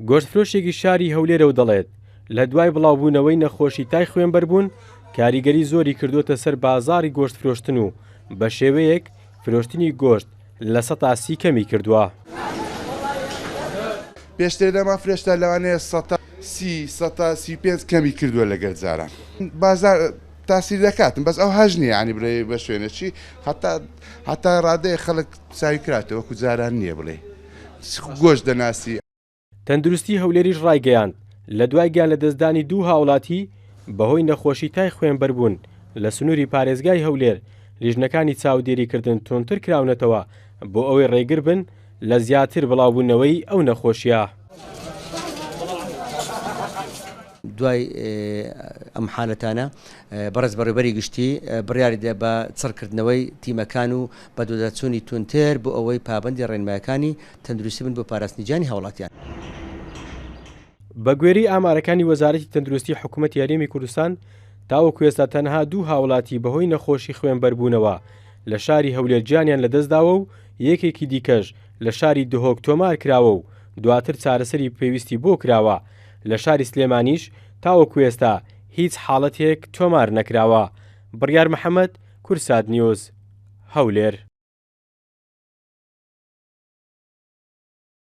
گۆشتفرۆشێکی شاری هەولێرە دەڵێت لە دوای بڵاوبوونەوەی نەخۆشی تای خوێنبەر بوون کاریگەری زۆری کردوتە سەر بازاری گۆشت فرۆشتن و بە شێوەیەک فرۆشتنی گۆشت لە 130 کەمی کردووە. پێشتر دەما فرێشتا لەوانەیە 135 کەمی کردووە لەگەڵ جاران. بازار تاسیر دەکاتن بەس ئەو هەژ نییە ینی بڵێ بە شوێنەچی هەتا ڕادەیە خەڵک چاوی کراتەوە وەکو جاران نییە بڵێ گۆشت دەناسی. تەندروستی هەولێریش ڕایگەیاند لە دوای گیان لە دەستدانی دوو هاوڵاتی بەهۆی نەخۆشی تای خوێنبەر بوون لە سنووری پارێزگای هەولێر لیژنەکانی چاودێریکردن تۆنتر کراونەتەوە بۆ ئەوەی ڕێگر بن لە زیاتر بڵاوبوونەوەی ئەو نەخۆشیە. دوای ئەم حالەتانە بەڕێز بەڕێبەری گشتی بڕیاریدا بە چڕکردنەوەی تیمەکان و بە دۆداچوونی تونتر بۆ ئەوەی پابەندی ڕێنمایەکانی تەندروستی بن بۆ پاراستنی جانی هاوڵاتیان. بە گوێرەی ئامارەکانی وەزارەتی تەندروستی حکوومەتی یاریمی کوردستان تاوەکو ئێستا تەنها دوو هاوڵاتی بەهۆی نەخۆشی خوێنبەربوونەوە لە شاری هەولێر گیانیان لەدەستداوە و یەکێکی دیکەش لە شاری دهۆک تۆمار کراوە و دواتر چارەسەری پێویستی بۆ کراوە. لە شاری سلێمانیش تاوەکو ئێستا هیچ حاڵەتێک تۆمار نەکراوە. بڕیار محەممەد، کورسات نیوز، هەولێر.